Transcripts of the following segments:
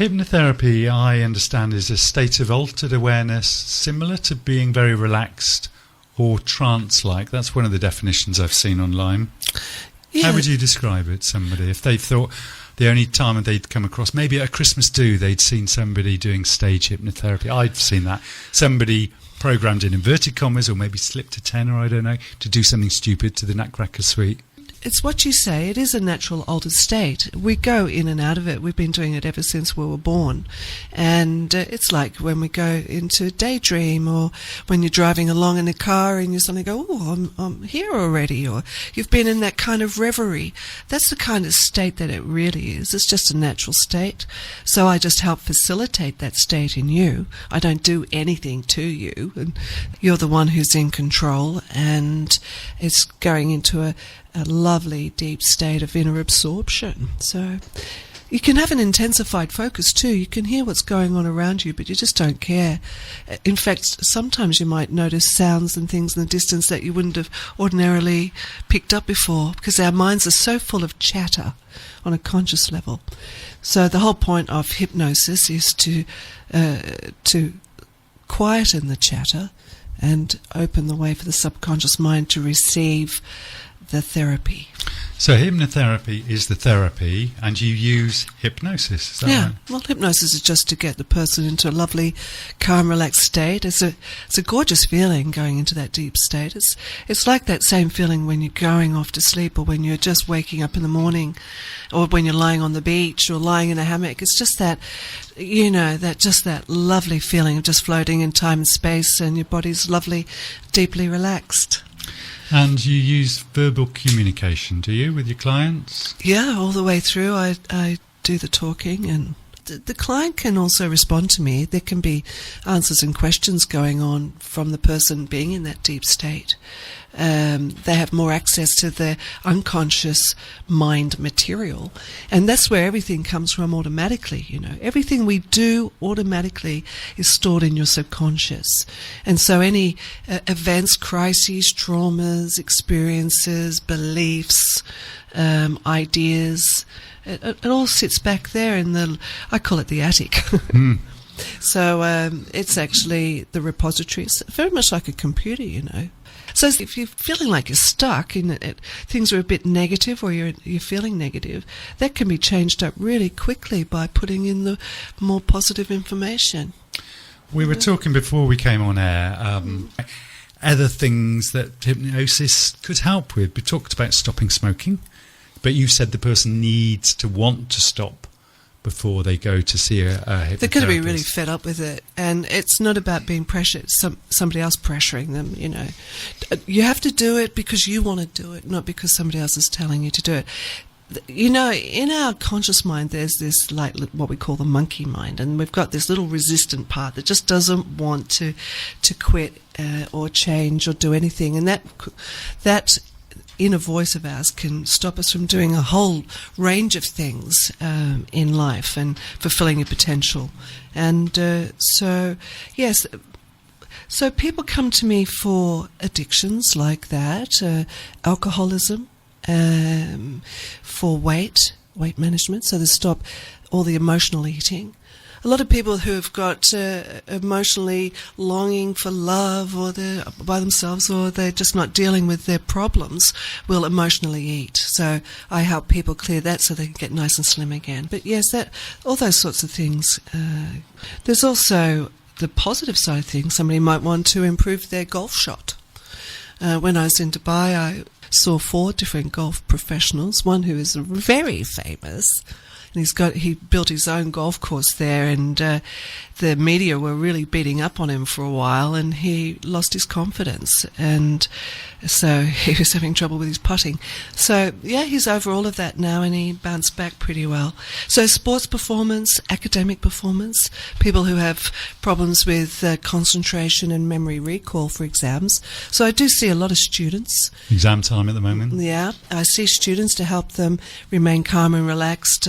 Hypnotherapy, I understand, is a state of altered awareness similar to being very relaxed or trance-like. That's one of the definitions I've seen online. Yeah. How would you describe it, somebody, if they thought the only time they'd come across, maybe at a Christmas do, they'd seen somebody doing stage hypnotherapy? I've seen that. Somebody programmed in inverted commas, or maybe slipped a tenor, I don't know, to do something stupid to the Nutcracker Suite. It's what you say. It is a natural altered state. We go in and out of it. We've been doing it ever since we were born. And it's like when we go into daydream, or when you're driving along in a car and you suddenly go, oh, I'm here already, or you've been in that kind of reverie. That's the kind of state that it really is. It's just a natural state. So I just help facilitate that state in you. I don't do anything to you. And you're the one who's in control, and it's going into a lovely deep state of inner absorption. So you can have an intensified focus too. You can hear what's going on around you, but you just don't care. In fact, sometimes you might notice sounds and things in the distance that you wouldn't have ordinarily picked up before, because our minds are so full of chatter on a conscious level. So the whole point of hypnosis is to quieten the chatter and open the way for the subconscious mind to receive the therapy. So hypnotherapy is the therapy, and you use hypnosis, is that right? Well, hypnosis is just to get the person into a lovely, calm, relaxed state. It's a gorgeous feeling going into that deep state. It's like that same feeling when you're going off to sleep, or when you're just waking up in the morning, or when you're lying on the beach or lying in a hammock. It's just that, that lovely feeling of just floating in time and space, and your body's lovely, deeply relaxed. And you use verbal communication, do you, with your clients? Yeah, all the way through. I do the talking, and the client can also respond to me. There can be answers and questions going on from the person being in that deep state. They have more access to their unconscious mind material, and that's where everything comes from automatically. Everything we do automatically is stored in your subconscious, and so any events, crises, traumas, experiences, beliefs, ideas, it all sits back there in I call it the attic. So it's actually the repository. It's very much like a computer, So if you're feeling like you're stuck, things are a bit negative, or you're feeling negative, that can be changed up really quickly by putting in the more positive information. We were talking before we came on air, other things that hypnosis could help with. We talked about stopping smoking, but you said the person needs to want to stop before they go to see a hypnotherapist. They're going to be really fed up with it, and it's not about being pressured, somebody else pressuring them, You have to do it because you want to do it, not because somebody else is telling you to do it. In our conscious mind, there's this, like, what we call the monkey mind, and we've got this little resistant part that just doesn't want to quit or change or do anything, and that inner voice of ours can stop us from doing a whole range of things in life and fulfilling your potential. And so people come to me for addictions like that, alcoholism, for weight management, so they stop all the emotional eating. A lot of people who have got emotionally longing for love, or they're by themselves, or they're just not dealing with their problems, will emotionally eat. So I help people clear that so they can get nice and slim again. But yes, all those sorts of things. There's also the positive side of things. Somebody might want to improve their golf shot. When I was in Dubai, I saw 4 different golf professionals, one who is very famous, and he built his own golf course there, and the media were really beating up on him for a while, and he lost his confidence, and so he was having trouble with his putting. So yeah, he's over all of that now, and he bounced back pretty well. So sports performance, academic performance, people who have problems with concentration and memory recall for exams. So I do see a lot of students. Exam time at the moment. Yeah, I see students to help them remain calm and relaxed,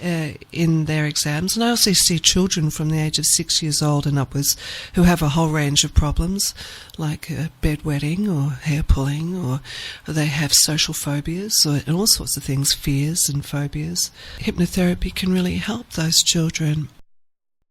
in their exams. And I also see children from the age of 6 years old and upwards who have a whole range of problems, like bedwetting or hair pulling, or they have social phobias and all sorts of things, fears and phobias. Hypnotherapy can really help those children.